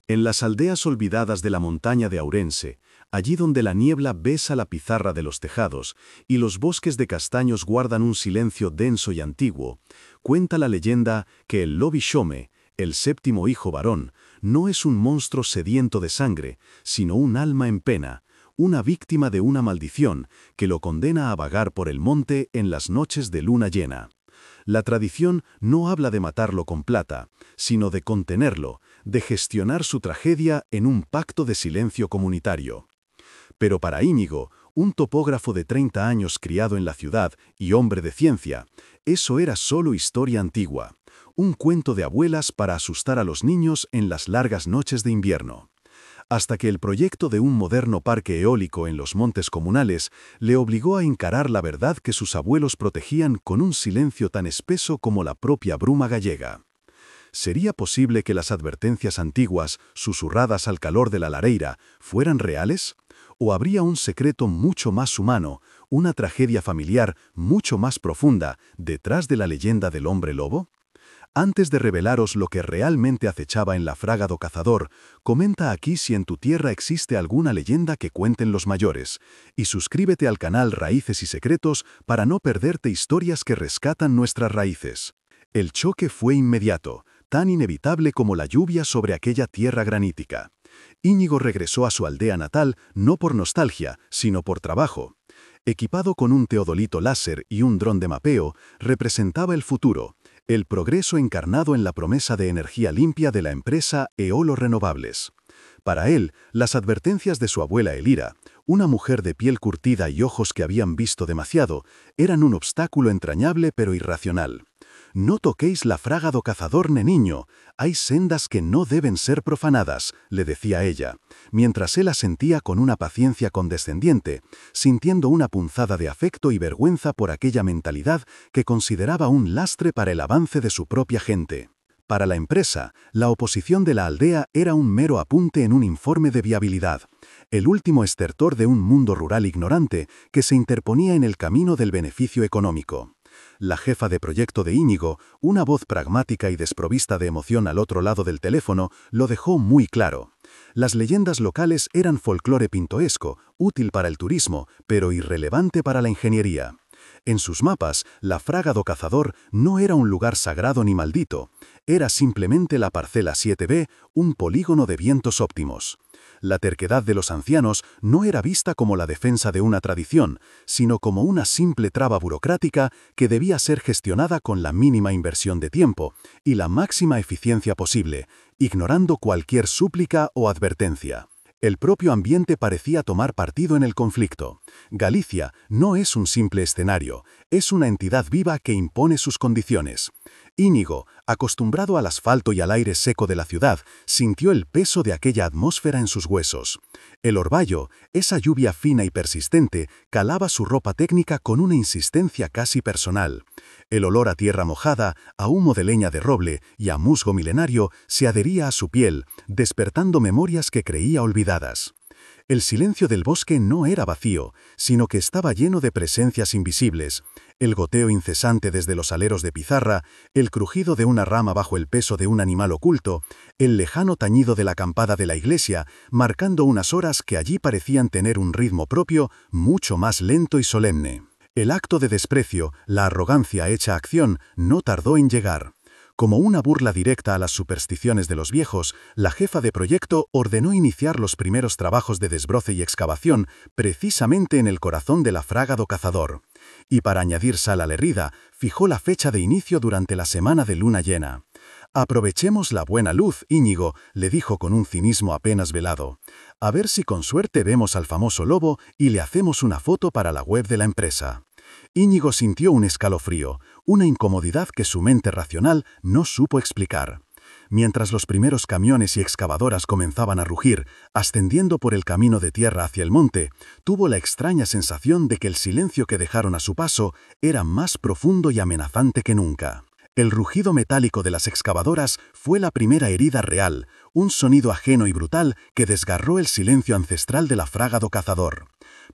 En las aldeas olvidadas de la montaña de Ourense, allí donde la niebla besa la pizarra de los tejados y los bosques de castaños guardan un silencio denso y antiguo, cuenta la leyenda que el Lobi Shome, el séptimo hijo varón, no es un monstruo sediento de sangre, sino un alma en pena, una víctima de una maldición que lo condena a vagar por el monte en las noches de luna llena. La tradición no habla de matarlo con plata, sino de contenerlo, de gestionar su tragedia en un pacto de silencio comunitario. Pero para Íñigo, un topógrafo de 30 años criado en la ciudad y hombre de ciencia, eso era solo historia antigua, un cuento de abuelas para asustar a los niños en las largas noches de invierno. Hasta que el proyecto de un moderno parque eólico en los montes comunales le obligó a encarar la verdad que sus abuelos protegían con un silencio tan espeso como la propia bruma gallega. ¿Sería posible que las advertencias antiguas, susurradas al calor de la lareira, fueran reales? ¿O habría un secreto mucho más humano, una tragedia familiar mucho más profunda, detrás de la leyenda del hombre lobo? Antes de revelaros lo que realmente acechaba en la Fraga do Cazador, comenta aquí si en tu tierra existe alguna leyenda que cuenten los mayores, y suscríbete al canal Raíces y Secretos para no perderte historias que rescatan nuestras raíces. El choque fue inmediato, tan inevitable como la lluvia sobre aquella tierra granítica. Íñigo regresó a su aldea natal no por nostalgia, sino por trabajo. Equipado con un teodolito láser y un dron de mapeo, representaba el futuro, el progreso encarnado en la promesa de energía limpia de la empresa Eolo Renovables. Para él, las advertencias de su abuela Elira, una mujer de piel curtida y ojos que habían visto demasiado, eran un obstáculo entrañable pero irracional. «No toquéis la Fraga do Cazador, neniño, hay sendas que no deben ser profanadas», le decía ella, mientras él asentía con una paciencia condescendiente, sintiendo una punzada de afecto y vergüenza por aquella mentalidad que consideraba un lastre para el avance de su propia gente. Para la empresa, la oposición de la aldea era un mero apunte en un informe de viabilidad, el último estertor de un mundo rural ignorante que se interponía en el camino del beneficio económico. La jefa de proyecto de Íñigo, una voz pragmática y desprovista de emoción al otro lado del teléfono, lo dejó muy claro. Las leyendas locales eran folclore pintoresco, útil para el turismo, pero irrelevante para la ingeniería. En sus mapas, la Fraga do Cazador no era un lugar sagrado ni maldito, era simplemente la parcela 7B, un polígono de vientos óptimos. La terquedad de los ancianos no era vista como la defensa de una tradición, sino como una simple traba burocrática que debía ser gestionada con la mínima inversión de tiempo y la máxima eficiencia posible, ignorando cualquier súplica o advertencia. El propio ambiente parecía tomar partido en el conflicto. Galicia no es un simple escenario, es una entidad viva que impone sus condiciones. Íñigo, acostumbrado al asfalto y al aire seco de la ciudad, sintió el peso de aquella atmósfera en sus huesos. El orvallo, esa lluvia fina y persistente, calaba su ropa técnica con una insistencia casi personal. El olor a tierra mojada, a humo de leña de roble y a musgo milenario se adhería a su piel, despertando memorias que creía olvidadas. El silencio del bosque no era vacío, sino que estaba lleno de presencias invisibles. El goteo incesante desde los aleros de pizarra, el crujido de una rama bajo el peso de un animal oculto, el lejano tañido de la campana de la iglesia, marcando unas horas que allí parecían tener un ritmo propio, mucho más lento y solemne. El acto de desprecio, la arrogancia hecha acción, no tardó en llegar. Como una burla directa a las supersticiones de los viejos, la jefa de proyecto ordenó iniciar los primeros trabajos de desbroce y excavación precisamente en el corazón de la Fraga do Cazador. Y para añadir sal a la herida, fijó la fecha de inicio durante la semana de luna llena. «Aprovechemos la buena luz, Íñigo», le dijo con un cinismo apenas velado. «A ver si con suerte vemos al famoso lobo y le hacemos una foto para la web de la empresa». Íñigo sintió un escalofrío, una incomodidad que su mente racional no supo explicar. Mientras los primeros camiones y excavadoras comenzaban a rugir, ascendiendo por el camino de tierra hacia el monte, tuvo la extraña sensación de que el silencio que dejaron a su paso era más profundo y amenazante que nunca. El rugido metálico de las excavadoras fue la primera herida real, un sonido ajeno y brutal que desgarró el silencio ancestral de la Fraga do Cazador.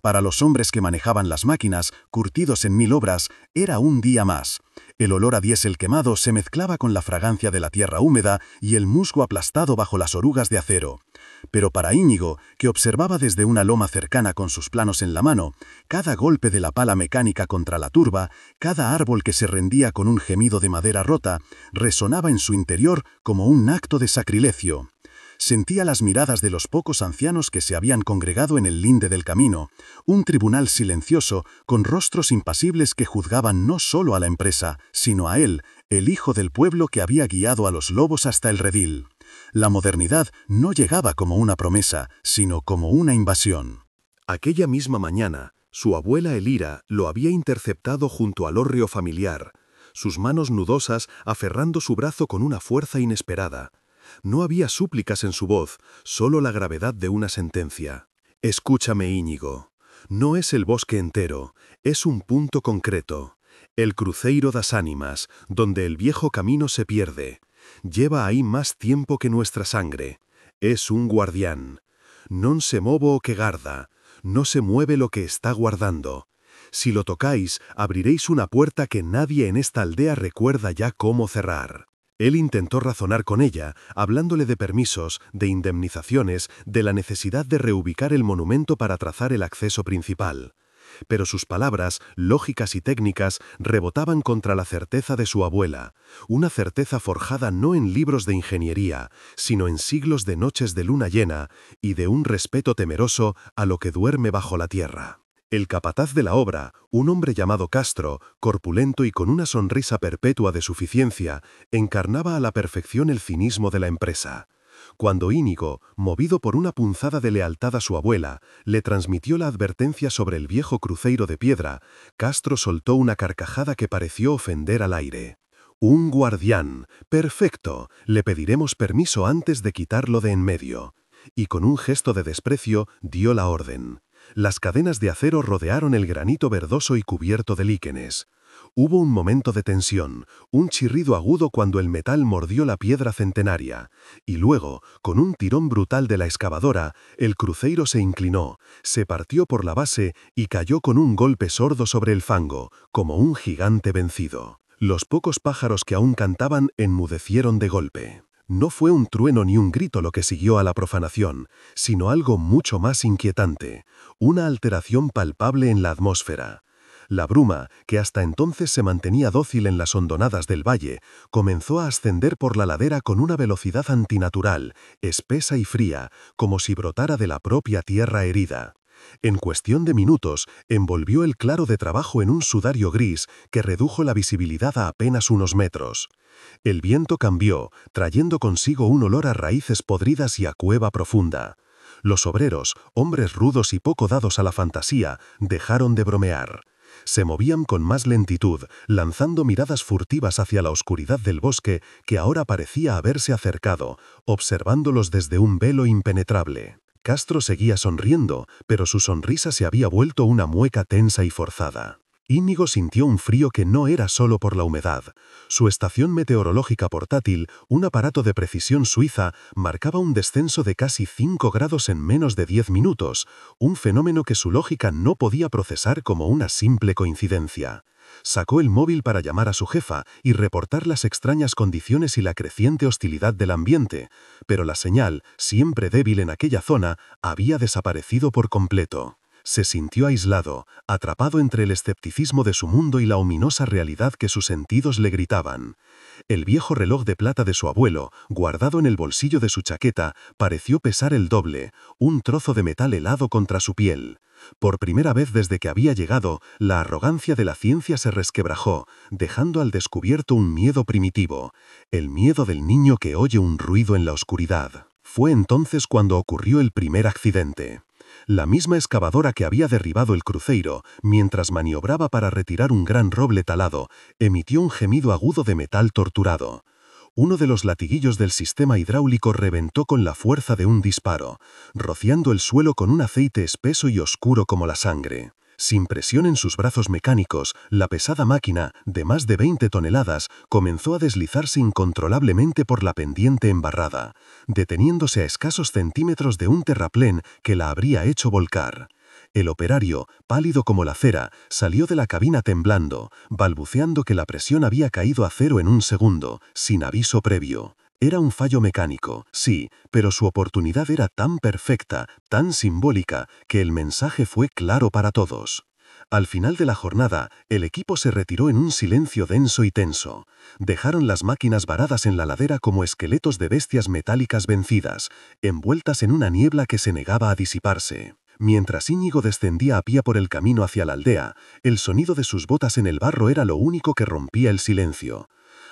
Para los hombres que manejaban las máquinas, curtidos en 1000 obras, era un día más. El olor a diésel quemado se mezclaba con la fragancia de la tierra húmeda y el musgo aplastado bajo las orugas de acero. Pero para Íñigo, que observaba desde una loma cercana con sus planos en la mano, cada golpe de la pala mecánica contra la turba, cada árbol que se rendía con un gemido de madera rota, resonaba en su interior como un acto de sacrilegio. Sentía las miradas de los pocos ancianos que se habían congregado en el linde del camino, un tribunal silencioso con rostros impasibles que juzgaban no solo a la empresa, sino a él, el hijo del pueblo que había guiado a los lobos hasta el redil. La modernidad no llegaba como una promesa, sino como una invasión. Aquella misma mañana, su abuela Elira lo había interceptado junto al hórreo familiar, sus manos nudosas aferrando su brazo con una fuerza inesperada. No había súplicas en su voz, solo la gravedad de una sentencia. «Escúchame, Íñigo. No es el bosque entero, es un punto concreto. El Cruceiro das Ánimas, donde el viejo camino se pierde. Lleva ahí más tiempo que nuestra sangre. Es un guardián. Non se movo o que garda. No se mueve lo que está guardando. Si lo tocáis, abriréis una puerta que nadie en esta aldea recuerda ya cómo cerrar». Él intentó razonar con ella, hablándole de permisos, de indemnizaciones, de la necesidad de reubicar el monumento para trazar el acceso principal. Pero sus palabras, lógicas y técnicas, rebotaban contra la certeza de su abuela, una certeza forjada no en libros de ingeniería, sino en siglos de noches de luna llena y de un respeto temeroso a lo que duerme bajo la tierra. El capataz de la obra, un hombre llamado Castro, corpulento y con una sonrisa perpetua de suficiencia, encarnaba a la perfección el cinismo de la empresa. Cuando Íñigo, movido por una punzada de lealtad a su abuela, le transmitió la advertencia sobre el viejo cruceiro de piedra, Castro soltó una carcajada que pareció ofender al aire. «Un guardián. Perfecto. Le pediremos permiso antes de quitarlo de en medio». Y con un gesto de desprecio dio la orden. Las cadenas de acero rodearon el granito verdoso y cubierto de líquenes. Hubo un momento de tensión, un chirrido agudo cuando el metal mordió la piedra centenaria, y luego, con un tirón brutal de la excavadora, el cruceiro se inclinó, se partió por la base y cayó con un golpe sordo sobre el fango, como un gigante vencido. Los pocos pájaros que aún cantaban enmudecieron de golpe. No fue un trueno ni un grito lo que siguió a la profanación, sino algo mucho más inquietante, una alteración palpable en la atmósfera. La bruma, que hasta entonces se mantenía dócil en las hondonadas del valle, comenzó a ascender por la ladera con una velocidad antinatural, espesa y fría, como si brotara de la propia tierra herida. En cuestión de minutos, envolvió el claro de trabajo en un sudario gris que redujo la visibilidad a apenas unos metros. El viento cambió, trayendo consigo un olor a raíces podridas y a cueva profunda. Los obreros, hombres rudos y poco dados a la fantasía, dejaron de bromear. Se movían con más lentitud, lanzando miradas furtivas hacia la oscuridad del bosque que ahora parecía haberse acercado, observándolos desde un velo impenetrable. Castro seguía sonriendo, pero su sonrisa se había vuelto una mueca tensa y forzada. Íñigo sintió un frío que no era solo por la humedad. Su estación meteorológica portátil, un aparato de precisión suiza, marcaba un descenso de casi 5 grados en menos de 10 minutos, un fenómeno que su lógica no podía procesar como una simple coincidencia. Sacó el móvil para llamar a su jefa y reportar las extrañas condiciones y la creciente hostilidad del ambiente, pero la señal, siempre débil en aquella zona, había desaparecido por completo. Se sintió aislado, atrapado entre el escepticismo de su mundo y la ominosa realidad que sus sentidos le gritaban. El viejo reloj de plata de su abuelo, guardado en el bolsillo de su chaqueta, pareció pesar el doble, un trozo de metal helado contra su piel. Por primera vez desde que había llegado, la arrogancia de la ciencia se resquebrajó, dejando al descubierto un miedo primitivo, el miedo del niño que oye un ruido en la oscuridad. Fue entonces cuando ocurrió el primer accidente. La misma excavadora que había derribado el cruceiro, mientras maniobraba para retirar un gran roble talado, emitió un gemido agudo de metal torturado. Uno de los latiguillos del sistema hidráulico reventó con la fuerza de un disparo, rociando el suelo con un aceite espeso y oscuro como la sangre. Sin presión en sus brazos mecánicos, la pesada máquina, de más de 20 toneladas, comenzó a deslizarse incontrolablemente por la pendiente embarrada, deteniéndose a escasos centímetros de un terraplén que la habría hecho volcar. El operario, pálido como la cera, salió de la cabina temblando, balbuceando que la presión había caído a cero en un segundo, sin aviso previo. Era un fallo mecánico, sí, pero su oportunidad era tan perfecta, tan simbólica, que el mensaje fue claro para todos. Al final de la jornada, el equipo se retiró en un silencio denso y tenso. Dejaron las máquinas varadas en la ladera como esqueletos de bestias metálicas vencidas, envueltas en una niebla que se negaba a disiparse. Mientras Íñigo descendía a pie por el camino hacia la aldea, el sonido de sus botas en el barro era lo único que rompía el silencio.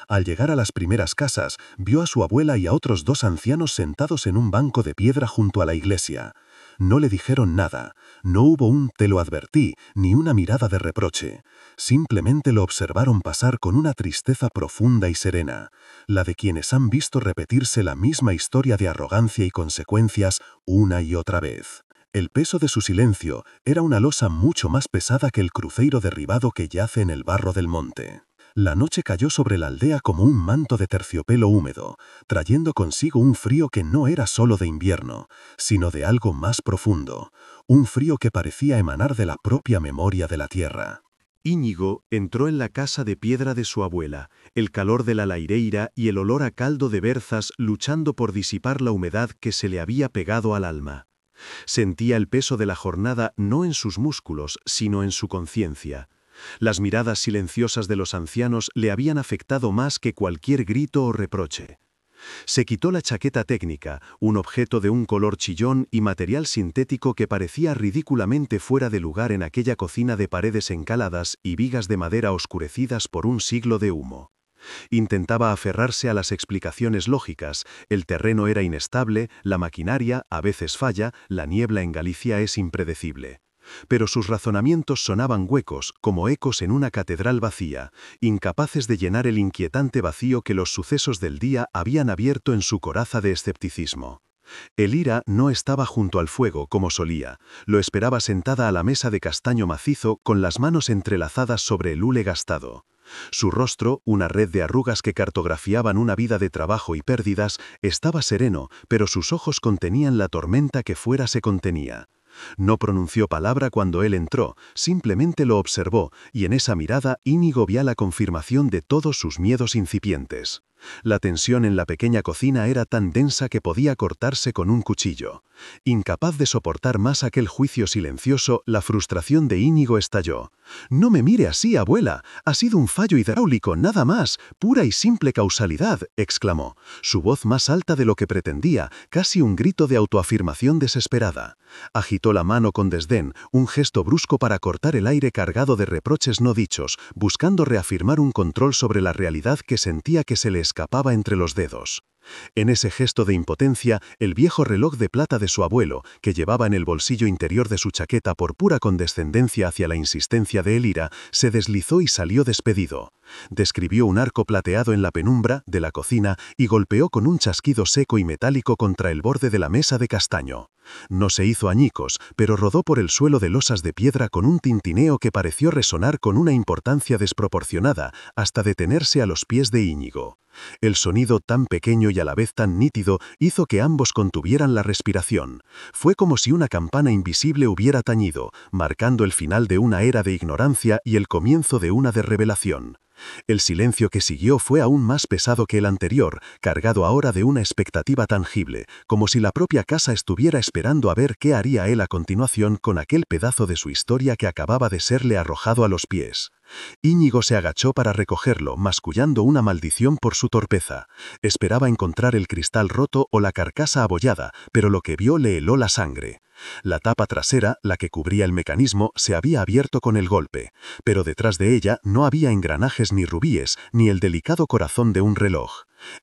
Al llegar a las primeras casas, vio a su abuela y a otros 2 ancianos sentados en un banco de piedra junto a la iglesia. No le dijeron nada, no hubo un «te lo advertí» ni una mirada de reproche. Simplemente lo observaron pasar con una tristeza profunda y serena, la de quienes han visto repetirse la misma historia de arrogancia y consecuencias una y otra vez. El peso de su silencio era una losa mucho más pesada que el cruceiro derribado que yace en el barro del monte. La noche cayó sobre la aldea como un manto de terciopelo húmedo, trayendo consigo un frío que no era solo de invierno, sino de algo más profundo, un frío que parecía emanar de la propia memoria de la tierra. Íñigo entró en la casa de piedra de su abuela, el calor de la laireira y el olor a caldo de berzas luchando por disipar la humedad que se le había pegado al alma. Sentía el peso de la jornada no en sus músculos, sino en su conciencia. Las miradas silenciosas de los ancianos le habían afectado más que cualquier grito o reproche. Se quitó la chaqueta técnica, un objeto de un color chillón y material sintético que parecía ridículamente fuera de lugar en aquella cocina de paredes encaladas y vigas de madera oscurecidas por un siglo de humo. Intentaba aferrarse a las explicaciones lógicas: el terreno era inestable, la maquinaria a veces falla, la niebla en Galicia es impredecible. Pero sus razonamientos sonaban huecos, como ecos en una catedral vacía, incapaces de llenar el inquietante vacío que los sucesos del día habían abierto en su coraza de escepticismo. Elira no estaba junto al fuego como solía, lo esperaba sentada a la mesa de castaño macizo con las manos entrelazadas sobre el hule gastado. Su rostro, una red de arrugas que cartografiaban una vida de trabajo y pérdidas, estaba sereno, pero sus ojos contenían la tormenta que fuera se contenía. No pronunció palabra cuando él entró, simplemente lo observó, y en esa mirada Íñigo vio la confirmación de todos sus miedos incipientes. La tensión en la pequeña cocina era tan densa que podía cortarse con un cuchillo. Incapaz de soportar más aquel juicio silencioso, la frustración de Íñigo estalló. «No me mire así, abuela, ha sido un fallo hidráulico, nada más, pura y simple causalidad», exclamó, su voz más alta de lo que pretendía, casi un grito de autoafirmación desesperada. Agitó la mano con desdén, un gesto brusco para cortar el aire cargado de reproches no dichos, buscando reafirmar un control sobre la realidad que sentía que se le escapaba entre los dedos. En ese gesto de impotencia, el viejo reloj de plata de su abuelo, que llevaba en el bolsillo interior de su chaqueta por pura condescendencia hacia la insistencia de Elira, se deslizó y salió despedido. Describió un arco plateado en la penumbra de la cocina y golpeó con un chasquido seco y metálico contra el borde de la mesa de castaño. No se hizo añicos, pero rodó por el suelo de losas de piedra con un tintineo que pareció resonar con una importancia desproporcionada, hasta detenerse a los pies de Íñigo. El sonido tan pequeño y a la vez tan nítido hizo que ambos contuvieran la respiración. Fue como si una campana invisible hubiera tañido, marcando el final de una era de ignorancia y el comienzo de una de revelación. El silencio que siguió fue aún más pesado que el anterior, cargado ahora de una expectativa tangible, como si la propia casa estuviera esperando a ver qué haría él a continuación con aquel pedazo de su historia que acababa de serle arrojado a los pies. Íñigo se agachó para recogerlo, mascullando una maldición por su torpeza. Esperaba encontrar el cristal roto o la carcasa abollada, pero lo que vio le heló la sangre. La tapa trasera, la que cubría el mecanismo, se había abierto con el golpe, pero detrás de ella no había engranajes ni rubíes, ni el delicado corazón de un reloj.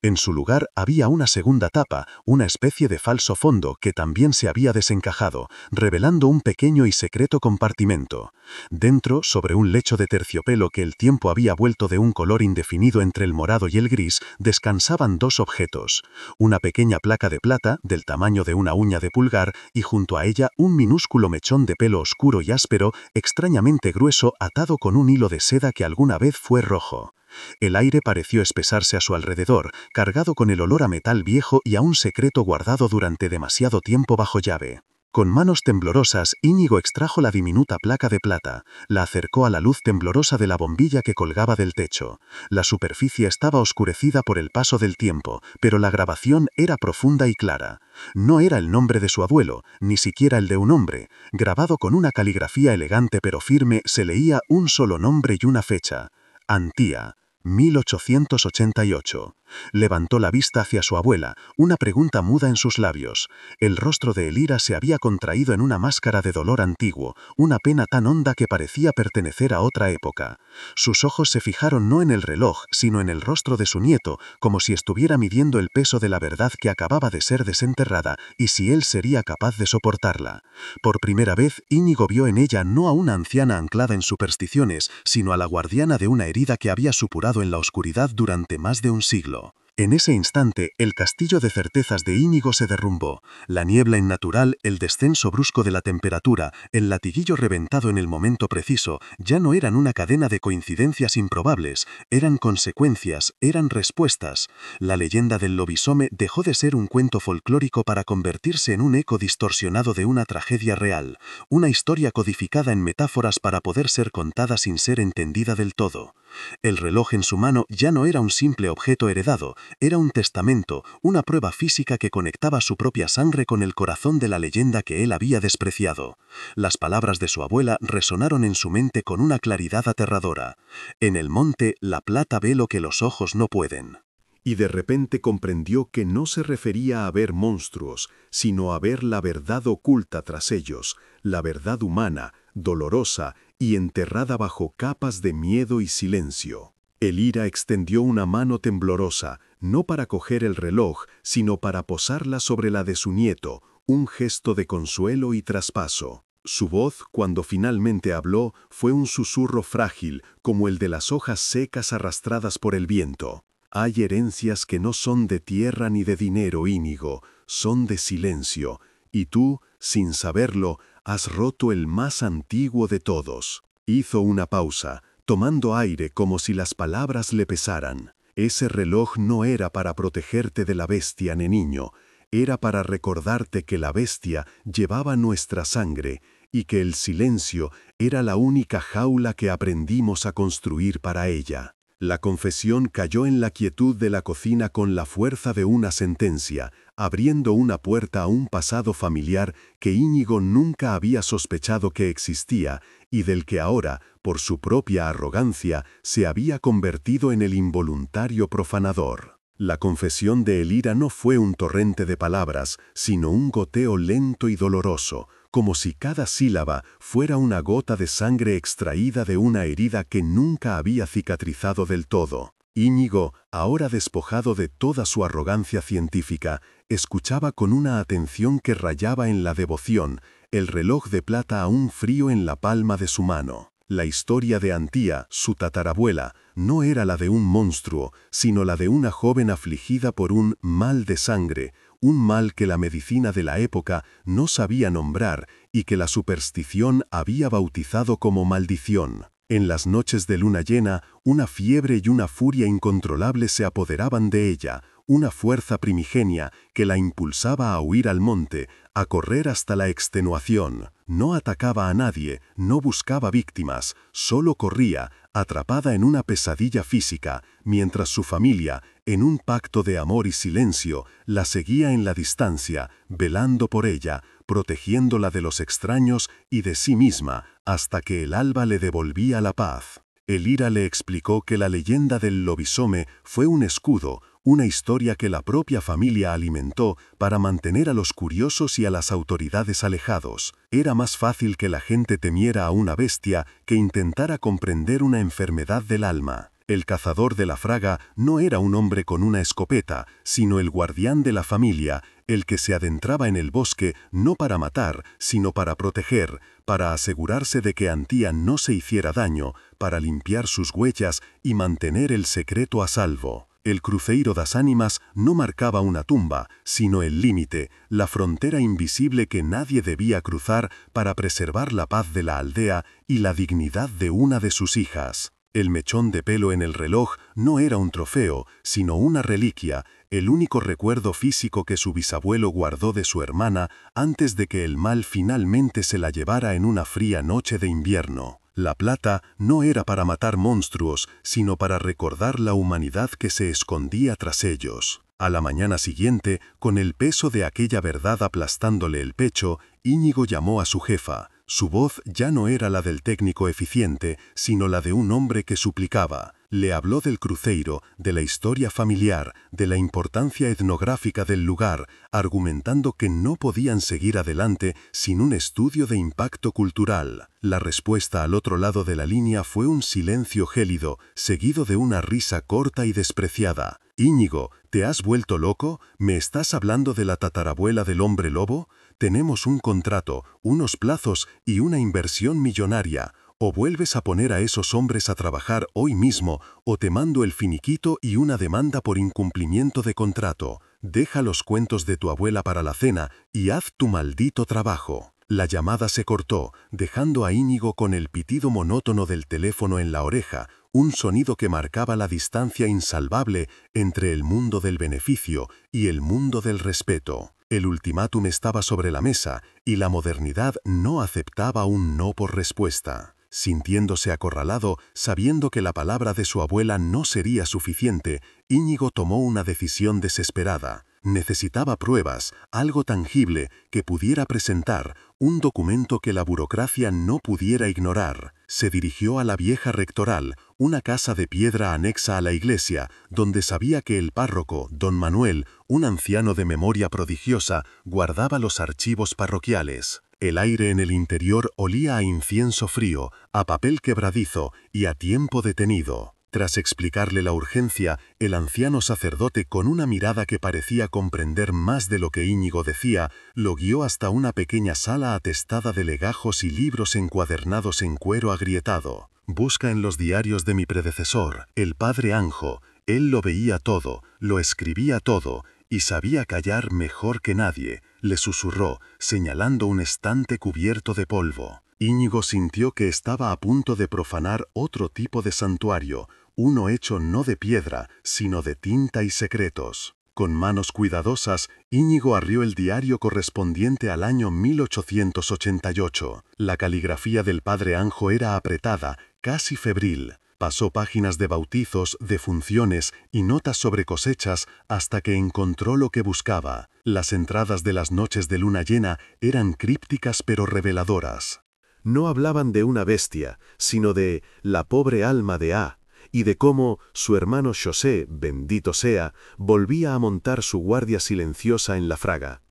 En su lugar había una segunda tapa, una especie de falso fondo que también se había desencajado, revelando un pequeño y secreto compartimento. Dentro, sobre un lecho de terciopelo que el tiempo había vuelto de un color indefinido entre el morado y el gris, descansaban 2 objetos: una pequeña placa de plata, del tamaño de una uña de pulgar, y junto a ella un minúsculo mechón de pelo oscuro y áspero, extrañamente grueso, atado con un hilo de seda que alguna vez fue rojo. El aire pareció espesarse a su alrededor, cargado con el olor a metal viejo y a un secreto guardado durante demasiado tiempo bajo llave. Con manos temblorosas, Íñigo extrajo la diminuta placa de plata, la acercó a la luz temblorosa de la bombilla que colgaba del techo. La superficie estaba oscurecida por el paso del tiempo, pero la grabación era profunda y clara. No era el nombre de su abuelo, ni siquiera el de un hombre. Grabado con una caligrafía elegante pero firme, se leía un solo nombre y una fecha: Antía, 1888. Levantó la vista hacia su abuela, una pregunta muda en sus labios. El rostro de Elira se había contraído en una máscara de dolor antiguo, una pena tan honda que parecía pertenecer a otra época. Sus ojos se fijaron no en el reloj, sino en el rostro de su nieto, como si estuviera midiendo el peso de la verdad que acababa de ser desenterrada y si él sería capaz de soportarla. Por primera vez, Íñigo vio en ella no a una anciana anclada en supersticiones, sino a la guardiana de una herida que había supurado en la oscuridad durante más de un siglo. En ese instante, el castillo de certezas de Íñigo se derrumbó. La niebla innatural, el descenso brusco de la temperatura, el latiguillo reventado en el momento preciso, ya no eran una cadena de coincidencias improbables, eran consecuencias, eran respuestas. La leyenda del lobisome dejó de ser un cuento folclórico para convertirse en un eco distorsionado de una tragedia real, una historia codificada en metáforas para poder ser contada sin ser entendida del todo. El reloj en su mano ya no era un simple objeto heredado, era un testamento, una prueba física que conectaba su propia sangre con el corazón de la leyenda que él había despreciado. Las palabras de su abuela resonaron en su mente con una claridad aterradora. En el monte, la plata ve lo que los ojos no pueden. Y de repente comprendió que no se refería a ver monstruos, sino a ver la verdad oculta tras ellos, la verdad humana, dolorosa y enterrada bajo capas de miedo y silencio. Elira extendió una mano temblorosa, no para coger el reloj, sino para posarla sobre la de su nieto, un gesto de consuelo y traspaso. Su voz, cuando finalmente habló, fue un susurro frágil, como el de las hojas secas arrastradas por el viento. Hay herencias que no son de tierra ni de dinero, Íñigo, son de silencio, y tú, sin saberlo, has roto el más antiguo de todos. Hizo una pausa, tomando aire como si las palabras le pesaran. Ese reloj no era para protegerte de la bestia, niño, era para recordarte que la bestia llevaba nuestra sangre y que el silencio era la única jaula que aprendimos a construir para ella. La confesión cayó en la quietud de la cocina con la fuerza de una sentencia, abriendo una puerta a un pasado familiar que Íñigo nunca había sospechado que existía y del que ahora, por su propia arrogancia, se había convertido en el involuntario profanador. La confesión de Elira no fue un torrente de palabras, sino un goteo lento y doloroso, como si cada sílaba fuera una gota de sangre extraída de una herida que nunca había cicatrizado del todo. Íñigo, ahora despojado de toda su arrogancia científica, escuchaba con una atención que rayaba en la devoción, el reloj de plata aún frío en la palma de su mano. La historia de Antía, su tatarabuela, no era la de un monstruo, sino la de una joven afligida por un mal de sangre, un mal que la medicina de la época no sabía nombrar y que la superstición había bautizado como maldición. En las noches de luna llena, una fiebre y una furia incontrolables se apoderaban de ella, una fuerza primigenia que la impulsaba a huir al monte, a correr hasta la extenuación. No atacaba a nadie, no buscaba víctimas, solo corría, atrapada en una pesadilla física, mientras su familia, en un pacto de amor y silencio, la seguía en la distancia, velando por ella, protegiéndola de los extraños y de sí misma, hasta que el alba le devolvía la paz. Elira le explicó que la leyenda del lobisome fue un escudo, una historia que la propia familia alimentó para mantener a los curiosos y a las autoridades alejados. Era más fácil que la gente temiera a una bestia que intentara comprender una enfermedad del alma. El cazador de la fraga no era un hombre con una escopeta, sino el guardián de la familia, el que se adentraba en el bosque no para matar, sino para proteger, para asegurarse de que Antía no se hiciera daño, para limpiar sus huellas y mantener el secreto a salvo. El Cruceiro das Ánimas no marcaba una tumba, sino el límite, la frontera invisible que nadie debía cruzar para preservar la paz de la aldea y la dignidad de una de sus hijas. El mechón de pelo en el reloj no era un trofeo, sino una reliquia, el único recuerdo físico que su bisabuelo guardó de su hermana antes de que el mal finalmente se la llevara en una fría noche de invierno. La plata no era para matar monstruos, sino para recordar la humanidad que se escondía tras ellos. A la mañana siguiente, con el peso de aquella verdad aplastándole el pecho, Íñigo llamó a su jefa. Su voz ya no era la del técnico eficiente, sino la de un hombre que suplicaba. Le habló del cruceiro, de la historia familiar, de la importancia etnográfica del lugar, argumentando que no podían seguir adelante sin un estudio de impacto cultural. La respuesta al otro lado de la línea fue un silencio gélido, seguido de una risa corta y despreciada. «Íñigo, ¿te has vuelto loco? ¿Me estás hablando de la tatarabuela del hombre lobo? Tenemos un contrato, unos plazos y una inversión millonaria. O vuelves a poner a esos hombres a trabajar hoy mismo, o te mando el finiquito y una demanda por incumplimiento de contrato. Deja los cuentos de tu abuela para la cena y haz tu maldito trabajo». La llamada se cortó, dejando a Íñigo con el pitido monótono del teléfono en la oreja, un sonido que marcaba la distancia insalvable entre el mundo del beneficio y el mundo del respeto. El ultimátum estaba sobre la mesa y la modernidad no aceptaba un no por respuesta. Sintiéndose acorralado, sabiendo que la palabra de su abuela no sería suficiente, Íñigo tomó una decisión desesperada. Necesitaba pruebas, algo tangible que pudiera presentar, un documento que la burocracia no pudiera ignorar. Se dirigió a la vieja rectoral, una casa de piedra anexa a la iglesia, donde sabía que el párroco, don Manuel, un anciano de memoria prodigiosa, guardaba los archivos parroquiales. El aire en el interior olía a incienso frío, a papel quebradizo y a tiempo detenido. Tras explicarle la urgencia, el anciano sacerdote, con una mirada que parecía comprender más de lo que Íñigo decía, lo guió hasta una pequeña sala atestada de legajos y libros encuadernados en cuero agrietado. «Busca en los diarios de mi predecesor, el padre Anjo. Él lo veía todo, lo escribía todo, y sabía callar mejor que nadie», le susurró, señalando un estante cubierto de polvo. Íñigo sintió que estaba a punto de profanar otro tipo de santuario, uno hecho no de piedra, sino de tinta y secretos. Con manos cuidadosas, Íñigo arrió el diario correspondiente al año 1888. La caligrafía del padre Anjo era apretada, casi febril. Pasó páginas de bautizos, defunciones y notas sobre cosechas hasta que encontró lo que buscaba. Las entradas de las noches de luna llena eran crípticas pero reveladoras. No hablaban de una bestia, sino de la pobre alma de A, y de cómo su hermano José, bendito sea, volvía a montar su guardia silenciosa en la fraga.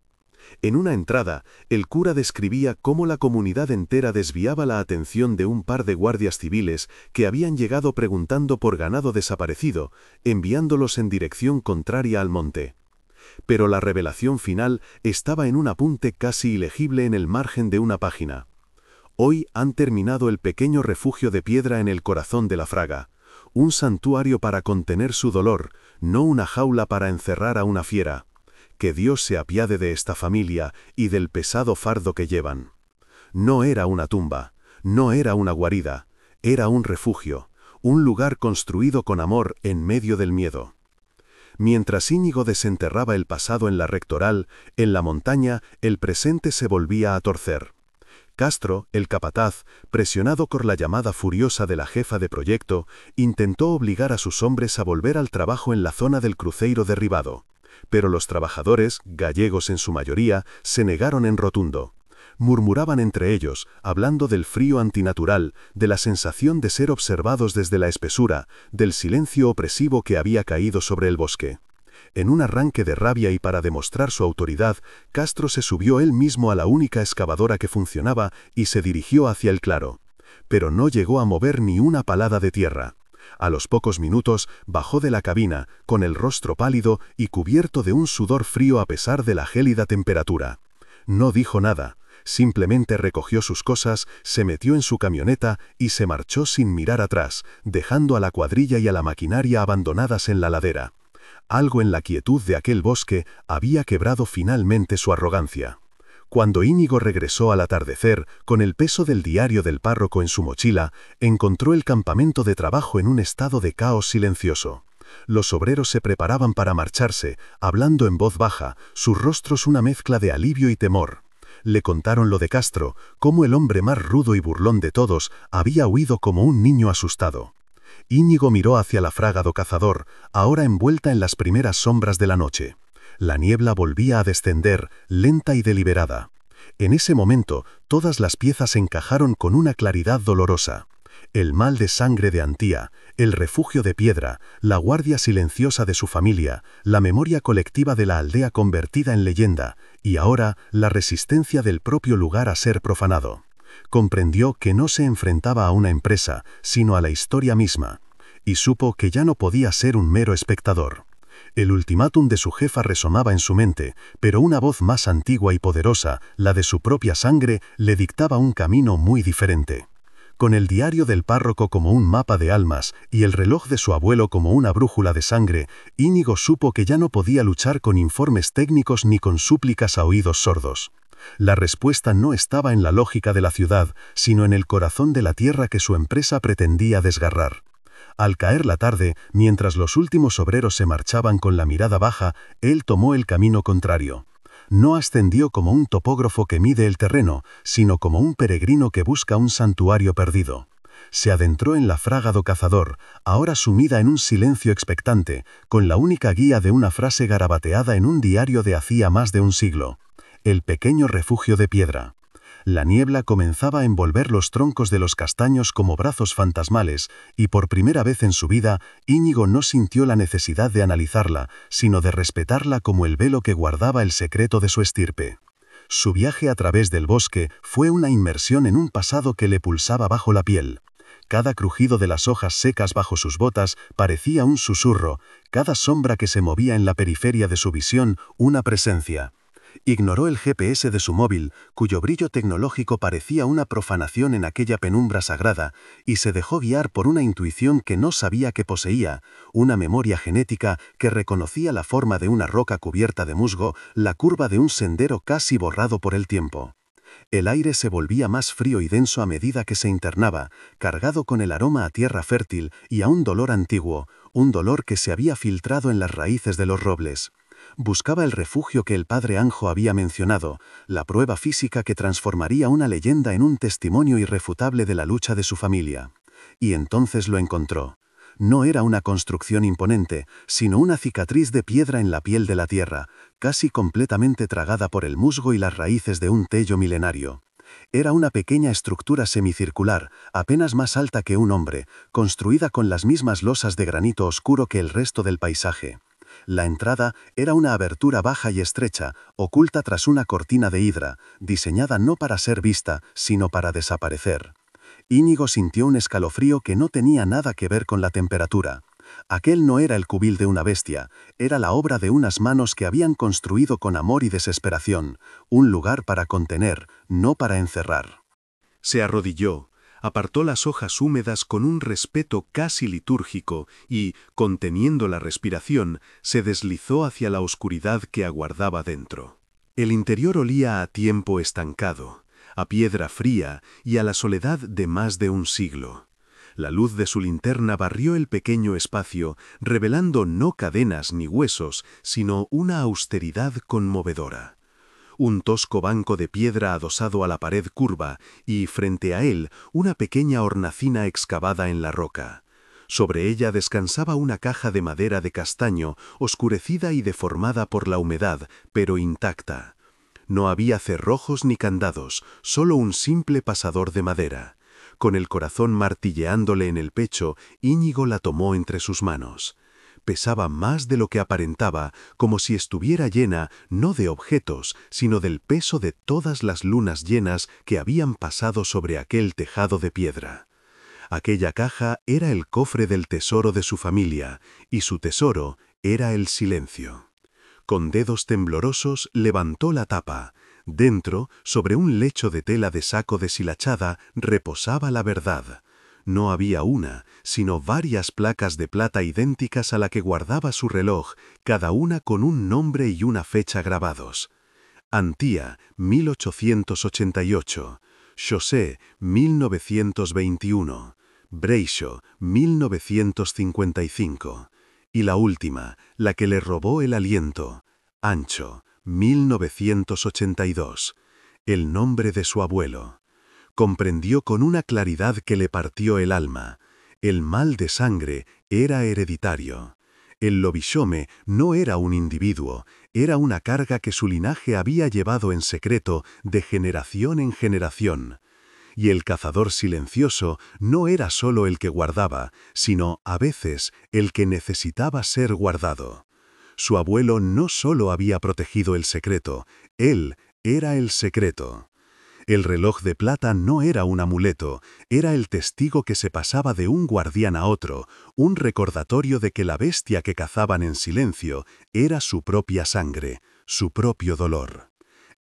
En una entrada, el cura describía cómo la comunidad entera desviaba la atención de un par de guardias civiles que habían llegado preguntando por ganado desaparecido, enviándolos en dirección contraria al monte. Pero la revelación final estaba en un apunte casi ilegible en el margen de una página. «Hoy han terminado el pequeño refugio de piedra en el corazón de la fraga, un santuario para contener su dolor, no una jaula para encerrar a una fiera. Que Dios se apiade de esta familia y del pesado fardo que llevan». No era una tumba, no era una guarida, era un refugio, un lugar construido con amor en medio del miedo. Mientras Íñigo desenterraba el pasado en la rectoral, en la montaña, el presente se volvía a torcer. Castro, el capataz, presionado por la llamada furiosa de la jefa de proyecto, intentó obligar a sus hombres a volver al trabajo en la zona del cruceiro derribado. Pero los trabajadores, gallegos en su mayoría, se negaron en rotundo. Murmuraban entre ellos, hablando del frío antinatural, de la sensación de ser observados desde la espesura, del silencio opresivo que había caído sobre el bosque. En un arranque de rabia y para demostrar su autoridad, Castro se subió él mismo a la única excavadora que funcionaba y se dirigió hacia el claro. Pero no llegó a mover ni una palada de tierra. A los pocos minutos bajó de la cabina, con el rostro pálido y cubierto de un sudor frío a pesar de la gélida temperatura. No dijo nada, simplemente recogió sus cosas, se metió en su camioneta y se marchó sin mirar atrás, dejando a la cuadrilla y a la maquinaria abandonadas en la ladera. Algo en la quietud de aquel bosque había quebrado finalmente su arrogancia. Cuando Íñigo regresó al atardecer, con el peso del diario del párroco en su mochila, encontró el campamento de trabajo en un estado de caos silencioso. Los obreros se preparaban para marcharse, hablando en voz baja, sus rostros una mezcla de alivio y temor. Le contaron lo de Castro, cómo el hombre más rudo y burlón de todos había huido como un niño asustado. Íñigo miró hacia la fraga do Cazador, ahora envuelta en las primeras sombras de la noche. La niebla volvía a descender, lenta y deliberada. En ese momento, todas las piezas encajaron con una claridad dolorosa. El mal de sangre de Antía, el refugio de piedra, la guardia silenciosa de su familia, la memoria colectiva de la aldea convertida en leyenda, y ahora la resistencia del propio lugar a ser profanado. Comprendió que no se enfrentaba a una empresa, sino a la historia misma, y supo que ya no podía ser un mero espectador. El ultimátum de su jefa resonaba en su mente, pero una voz más antigua y poderosa, la de su propia sangre, le dictaba un camino muy diferente. Con el diario del párroco como un mapa de almas y el reloj de su abuelo como una brújula de sangre, Íñigo supo que ya no podía luchar con informes técnicos ni con súplicas a oídos sordos. La respuesta no estaba en la lógica de la ciudad, sino en el corazón de la tierra que su empresa pretendía desgarrar. Al caer la tarde, mientras los últimos obreros se marchaban con la mirada baja, él tomó el camino contrario. No ascendió como un topógrafo que mide el terreno, sino como un peregrino que busca un santuario perdido. Se adentró en la fraga do Cazador, ahora sumida en un silencio expectante, con la única guía de una frase garabateada en un diario de hacía más de un siglo. El pequeño refugio de piedra. La niebla comenzaba a envolver los troncos de los castaños como brazos fantasmales, y por primera vez en su vida, Íñigo no sintió la necesidad de analizarla, sino de respetarla como el velo que guardaba el secreto de su estirpe. Su viaje a través del bosque fue una inmersión en un pasado que le pulsaba bajo la piel. Cada crujido de las hojas secas bajo sus botas parecía un susurro, cada sombra que se movía en la periferia de su visión, una presencia. Ignoró el GPS de su móvil, cuyo brillo tecnológico parecía una profanación en aquella penumbra sagrada, y se dejó guiar por una intuición que no sabía que poseía, una memoria genética que reconocía la forma de una roca cubierta de musgo, la curva de un sendero casi borrado por el tiempo. El aire se volvía más frío y denso a medida que se internaba, cargado con el aroma a tierra fértil y a un dolor antiguo, un dolor que se había filtrado en las raíces de los robles. Buscaba el refugio que el padre Anjo había mencionado, la prueba física que transformaría una leyenda en un testimonio irrefutable de la lucha de su familia. Y entonces lo encontró. No era una construcción imponente, sino una cicatriz de piedra en la piel de la tierra, casi completamente tragada por el musgo y las raíces de un tello milenario. Era una pequeña estructura semicircular, apenas más alta que un hombre, construida con las mismas losas de granito oscuro que el resto del paisaje. La entrada era una abertura baja y estrecha, oculta tras una cortina de hidra, diseñada no para ser vista, sino para desaparecer. Íñigo sintió un escalofrío que no tenía nada que ver con la temperatura. Aquel no era el cubil de una bestia, era la obra de unas manos que habían construido con amor y desesperación, un lugar para contener, no para encerrar. Se arrodilló, apartó las hojas húmedas con un respeto casi litúrgico y, conteniendo la respiración, se deslizó hacia la oscuridad que aguardaba dentro. El interior olía a tiempo estancado, a piedra fría y a la soledad de más de un siglo. La luz de su linterna barrió el pequeño espacio, revelando no cadenas ni huesos, sino una austeridad conmovedora. Un tosco banco de piedra adosado a la pared curva y, frente a él, una pequeña hornacina excavada en la roca. Sobre ella descansaba una caja de madera de castaño, oscurecida y deformada por la humedad, pero intacta. No había cerrojos ni candados, solo un simple pasador de madera. Con el corazón martilleándole en el pecho, Íñigo la tomó entre sus manos. Pesaba más de lo que aparentaba, como si estuviera llena no de objetos, sino del peso de todas las lunas llenas que habían pasado sobre aquel tejado de piedra. Aquella caja era el cofre del tesoro de su familia, y su tesoro era el silencio. Con dedos temblorosos levantó la tapa. Dentro, sobre un lecho de tela de saco deshilachada, reposaba la verdad. No había una, sino varias placas de plata idénticas a la que guardaba su reloj, cada una con un nombre y una fecha grabados. Antía, 1888. José, 1921. Breixo, 1955. Y la última, la que le robó el aliento. Ancho, 1982. El nombre de su abuelo. Comprendió con una claridad que le partió el alma. El mal de sangre era hereditario. El lobishome no era un individuo, era una carga que su linaje había llevado en secreto de generación en generación. Y el cazador silencioso no era solo el que guardaba, sino, a veces, el que necesitaba ser guardado. Su abuelo no solo había protegido el secreto, él era el secreto. El reloj de plata no era un amuleto, era el testigo que se pasaba de un guardián a otro, un recordatorio de que la bestia que cazaban en silencio era su propia sangre, su propio dolor.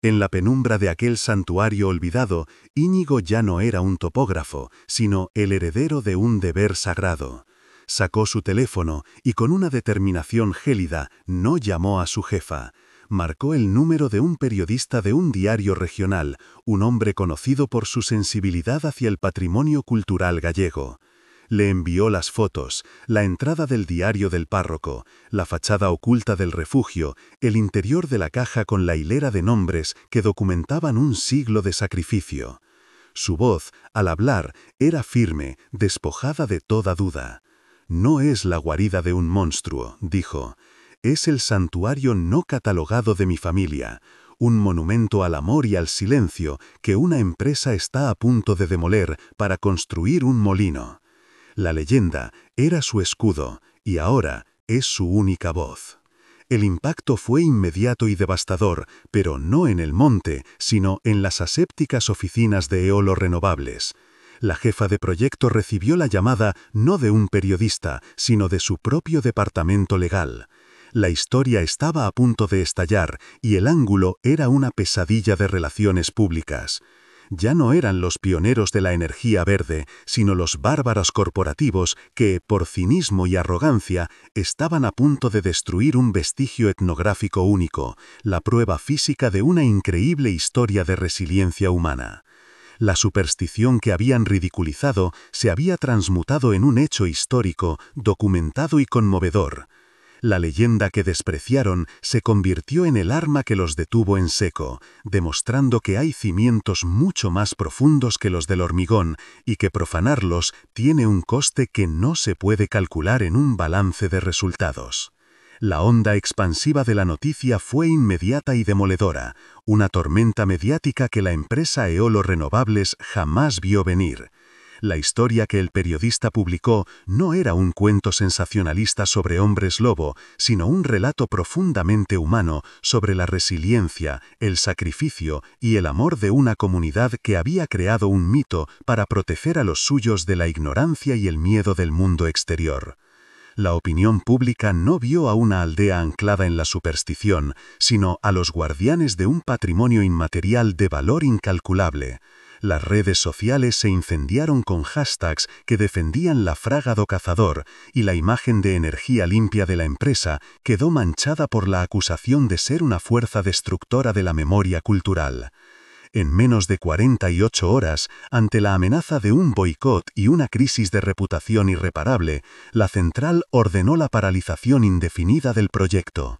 En la penumbra de aquel santuario olvidado, Íñigo ya no era un topógrafo, sino el heredero de un deber sagrado. Sacó su teléfono y con una determinación gélida no llamó a su jefa. Marcó el número de un periodista de un diario regional, un hombre conocido por su sensibilidad hacia el patrimonio cultural gallego. Le envió las fotos, la entrada del diario del párroco, la fachada oculta del refugio, el interior de la caja con la hilera de nombres que documentaban un siglo de sacrificio. Su voz, al hablar, era firme, despojada de toda duda. «No es la guarida de un monstruo», dijo. «Es el santuario no catalogado de mi familia, un monumento al amor y al silencio que una empresa está a punto de demoler para construir un molino». La leyenda era su escudo y ahora es su única voz. El impacto fue inmediato y devastador, pero no en el monte, sino en las asépticas oficinas de Eolo Renovables. La jefa de proyecto recibió la llamada no de un periodista, sino de su propio departamento legal. La historia estaba a punto de estallar y el ángulo era una pesadilla de relaciones públicas. Ya no eran los pioneros de la energía verde, sino los bárbaros corporativos que, por cinismo y arrogancia, estaban a punto de destruir un vestigio etnográfico único, la prueba física de una increíble historia de resiliencia humana. La superstición que habían ridiculizado se había transmutado en un hecho histórico, documentado y conmovedor. La leyenda que despreciaron se convirtió en el arma que los detuvo en seco, demostrando que hay cimientos mucho más profundos que los del hormigón y que profanarlos tiene un coste que no se puede calcular en un balance de resultados. La onda expansiva de la noticia fue inmediata y demoledora, una tormenta mediática que la empresa Eolo Renovables jamás vio venir. La historia que el periodista publicó no era un cuento sensacionalista sobre hombres lobo, sino un relato profundamente humano sobre la resiliencia, el sacrificio y el amor de una comunidad que había creado un mito para proteger a los suyos de la ignorancia y el miedo del mundo exterior. La opinión pública no vio a una aldea anclada en la superstición, sino a los guardianes de un patrimonio inmaterial de valor incalculable. Las redes sociales se incendiaron con hashtags que defendían la fraga do cazador y la imagen de energía limpia de la empresa quedó manchada por la acusación de ser una fuerza destructora de la memoria cultural. En menos de 48 horas, ante la amenaza de un boicot y una crisis de reputación irreparable, la central ordenó la paralización indefinida del proyecto.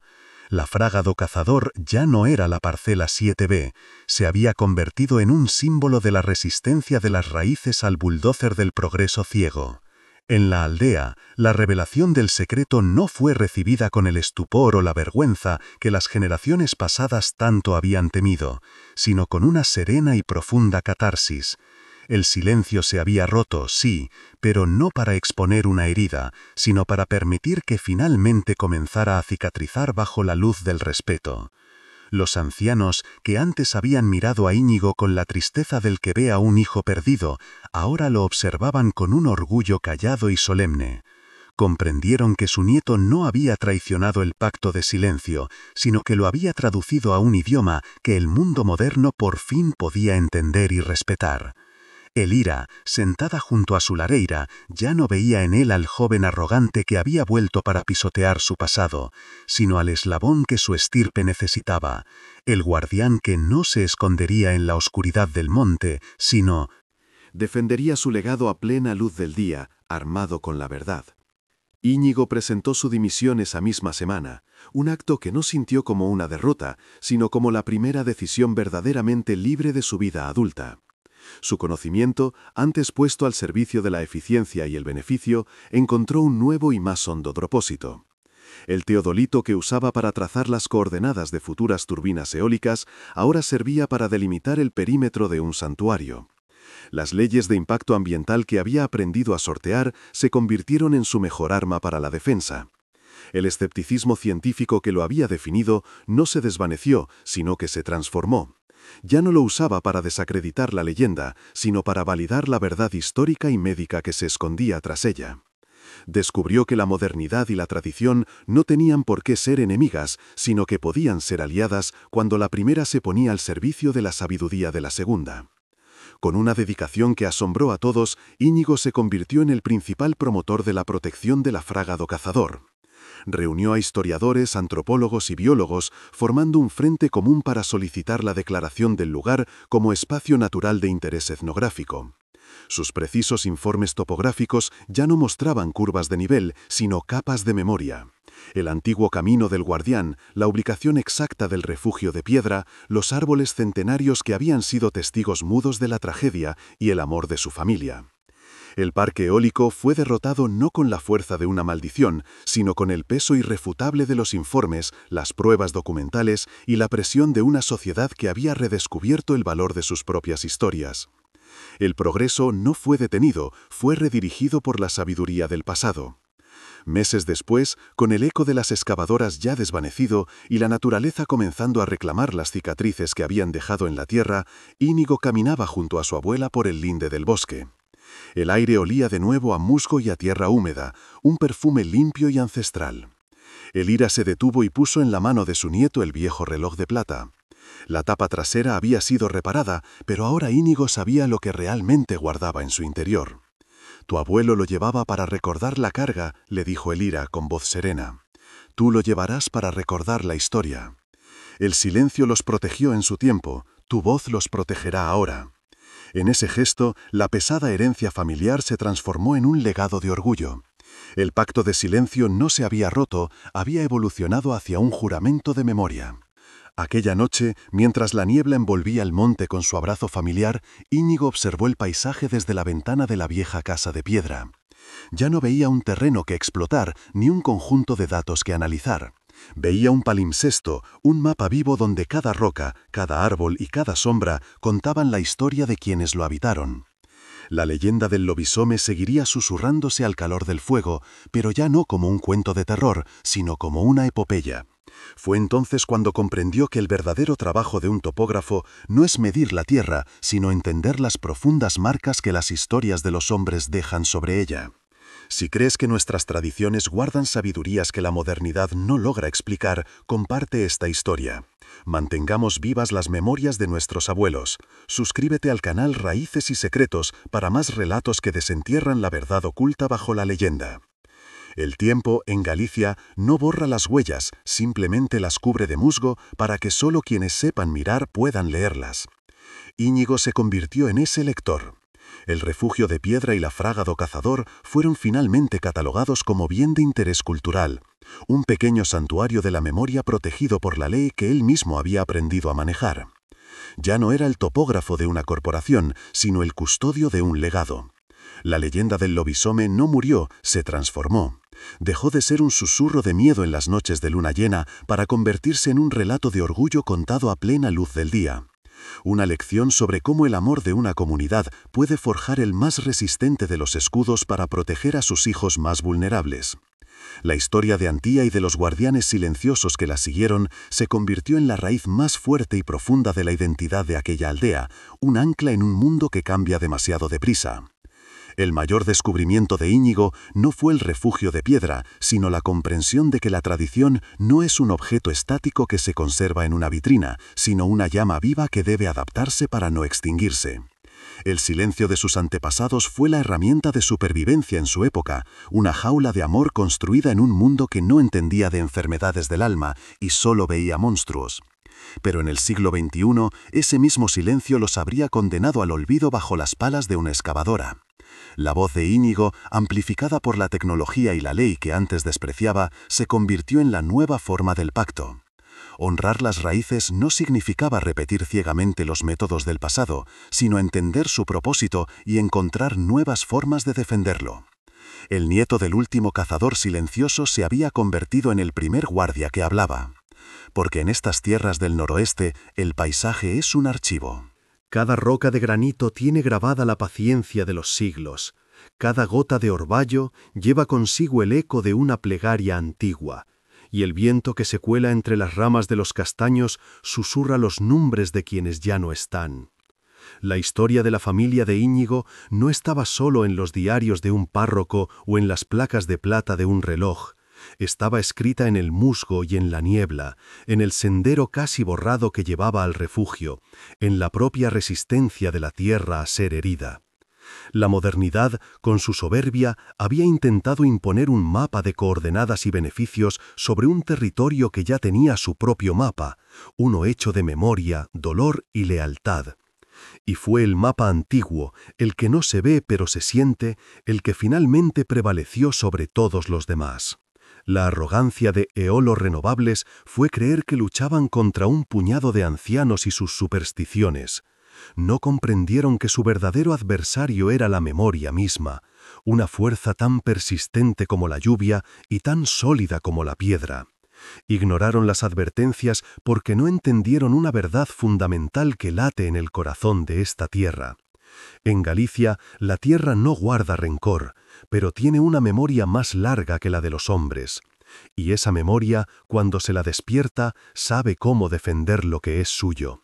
La fraga do cazador ya no era la parcela 7B, se había convertido en un símbolo de la resistencia de las raíces al buldózer del progreso ciego. En la aldea, la revelación del secreto no fue recibida con el estupor o la vergüenza que las generaciones pasadas tanto habían temido, sino con una serena y profunda catarsis. El silencio se había roto, sí, pero no para exponer una herida, sino para permitir que finalmente comenzara a cicatrizar bajo la luz del respeto. Los ancianos, que antes habían mirado a Íñigo con la tristeza del que ve a un hijo perdido, ahora lo observaban con un orgullo callado y solemne. Comprendieron que su nieto no había traicionado el pacto de silencio, sino que lo había traducido a un idioma que el mundo moderno por fin podía entender y respetar. Elira, sentada junto a su lareira, ya no veía en él al joven arrogante que había vuelto para pisotear su pasado, sino al eslabón que su estirpe necesitaba, el guardián que no se escondería en la oscuridad del monte, sino defendería su legado a plena luz del día, armado con la verdad. Íñigo presentó su dimisión esa misma semana, un acto que no sintió como una derrota, sino como la primera decisión verdaderamente libre de su vida adulta. Su conocimiento, antes puesto al servicio de la eficiencia y el beneficio, encontró un nuevo y más hondo propósito. El teodolito que usaba para trazar las coordenadas de futuras turbinas eólicas ahora servía para delimitar el perímetro de un santuario. Las leyes de impacto ambiental que había aprendido a sortear se convirtieron en su mejor arma para la defensa. El escepticismo científico que lo había definido no se desvaneció, sino que se transformó. Ya no lo usaba para desacreditar la leyenda, sino para validar la verdad histórica y médica que se escondía tras ella. Descubrió que la modernidad y la tradición no tenían por qué ser enemigas, sino que podían ser aliadas cuando la primera se ponía al servicio de la sabiduría de la segunda. Con una dedicación que asombró a todos, Íñigo se convirtió en el principal promotor de la protección del afragado cazador. Reunió a historiadores, antropólogos y biólogos, formando un frente común para solicitar la declaración del lugar como espacio natural de interés etnográfico. Sus precisos informes topográficos ya no mostraban curvas de nivel, sino capas de memoria. El antiguo camino del guardián, la ubicación exacta del refugio de piedra, los árboles centenarios que habían sido testigos mudos de la tragedia y el amor de su familia. El parque eólico fue derrotado no con la fuerza de una maldición, sino con el peso irrefutable de los informes, las pruebas documentales y la presión de una sociedad que había redescubierto el valor de sus propias historias. El progreso no fue detenido, fue redirigido por la sabiduría del pasado. Meses después, con el eco de las excavadoras ya desvanecido y la naturaleza comenzando a reclamar las cicatrices que habían dejado en la tierra, Íñigo caminaba junto a su abuela por el linde del bosque. El aire olía de nuevo a musgo y a tierra húmeda, un perfume limpio y ancestral. Elira se detuvo y puso en la mano de su nieto el viejo reloj de plata. La tapa trasera había sido reparada, pero ahora Íñigo sabía lo que realmente guardaba en su interior. «Tu abuelo lo llevaba para recordar la carga», le dijo Elira con voz serena. «Tú lo llevarás para recordar la historia. El silencio los protegió en su tiempo, tu voz los protegerá ahora». En ese gesto, la pesada herencia familiar se transformó en un legado de orgullo. El pacto de silencio no se había roto, había evolucionado hacia un juramento de memoria. Aquella noche, mientras la niebla envolvía el monte con su abrazo familiar, Íñigo observó el paisaje desde la ventana de la vieja casa de piedra. Ya no veía un terreno que explotar, ni un conjunto de datos que analizar. Veía un palimpsesto, un mapa vivo donde cada roca, cada árbol y cada sombra contaban la historia de quienes lo habitaron. La leyenda del lobisome seguiría susurrándose al calor del fuego, pero ya no como un cuento de terror, sino como una epopeya. Fue entonces cuando comprendió que el verdadero trabajo de un topógrafo no es medir la tierra, sino entender las profundas marcas que las historias de los hombres dejan sobre ella. Si crees que nuestras tradiciones guardan sabidurías que la modernidad no logra explicar, comparte esta historia. Mantengamos vivas las memorias de nuestros abuelos. Suscríbete al canal Raíces y Secretos para más relatos que desentierran la verdad oculta bajo la leyenda. El tiempo, en Galicia, no borra las huellas, simplemente las cubre de musgo para que solo quienes sepan mirar puedan leerlas. Íñigo se convirtió en ese lector. El refugio de piedra y la frágado cazador fueron finalmente catalogados como bien de interés cultural, un pequeño santuario de la memoria protegido por la ley que él mismo había aprendido a manejar. Ya no era el topógrafo de una corporación, sino el custodio de un legado. La leyenda del lobisome no murió, se transformó. Dejó de ser un susurro de miedo en las noches de luna llena para convertirse en un relato de orgullo contado a plena luz del día. Una lección sobre cómo el amor de una comunidad puede forjar el más resistente de los escudos para proteger a sus hijos más vulnerables. La historia de Antía y de los guardianes silenciosos que la siguieron se convirtió en la raíz más fuerte y profunda de la identidad de aquella aldea, un ancla en un mundo que cambia demasiado deprisa. El mayor descubrimiento de Íñigo no fue el refugio de piedra, sino la comprensión de que la tradición no es un objeto estático que se conserva en una vitrina, sino una llama viva que debe adaptarse para no extinguirse. El silencio de sus antepasados fue la herramienta de supervivencia en su época, una jaula de amor construida en un mundo que no entendía de enfermedades del alma y solo veía monstruos. Pero en el siglo XXI, ese mismo silencio los habría condenado al olvido bajo las palas de una excavadora. La voz de Íñigo, amplificada por la tecnología y la ley que antes despreciaba, se convirtió en la nueva forma del pacto. Honrar las raíces no significaba repetir ciegamente los métodos del pasado, sino entender su propósito y encontrar nuevas formas de defenderlo. El nieto del último cazador silencioso se había convertido en el primer guardia que hablaba. Porque en estas tierras del noroeste, el paisaje es un archivo. Cada roca de granito tiene grabada la paciencia de los siglos. Cada gota de orvallo lleva consigo el eco de una plegaria antigua. Y el viento que se cuela entre las ramas de los castaños susurra los nombres de quienes ya no están. La historia de la familia de Íñigo no estaba solo en los diarios de un párroco o en las placas de plata de un reloj. Estaba escrita en el musgo y en la niebla, en el sendero casi borrado que llevaba al refugio, en la propia resistencia de la tierra a ser herida. La modernidad, con su soberbia, había intentado imponer un mapa de coordenadas y beneficios sobre un territorio que ya tenía su propio mapa, uno hecho de memoria, dolor y lealtad. Y fue el mapa antiguo, el que no se ve pero se siente, el que finalmente prevaleció sobre todos los demás. La arrogancia de eolos renovables fue creer que luchaban contra un puñado de ancianos y sus supersticiones. No comprendieron que su verdadero adversario era la memoria misma, una fuerza tan persistente como la lluvia y tan sólida como la piedra. Ignoraron las advertencias porque no entendieron una verdad fundamental que late en el corazón de esta tierra. En Galicia, la tierra no guarda rencor, pero tiene una memoria más larga que la de los hombres. Y esa memoria, cuando se la despierta, sabe cómo defender lo que es suyo.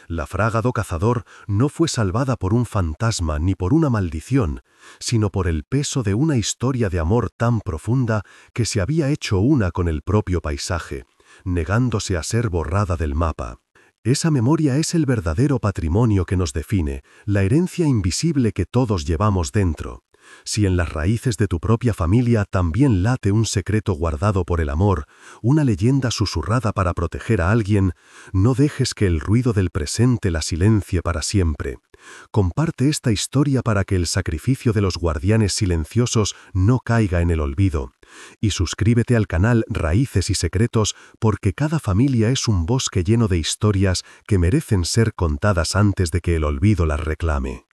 La fraga do cazador no fue salvada por un fantasma ni por una maldición, sino por el peso de una historia de amor tan profunda que se había hecho una con el propio paisaje, negándose a ser borrada del mapa. Esa memoria es el verdadero patrimonio que nos define, la herencia invisible que todos llevamos dentro. Si en las raíces de tu propia familia también late un secreto guardado por el amor, una leyenda susurrada para proteger a alguien, no dejes que el ruido del presente la silencie para siempre. Comparte esta historia para que el sacrificio de los guardianes silenciosos no caiga en el olvido. Y suscríbete al canal Raíces y Secretos porque cada familia es un bosque lleno de historias que merecen ser contadas antes de que el olvido las reclame.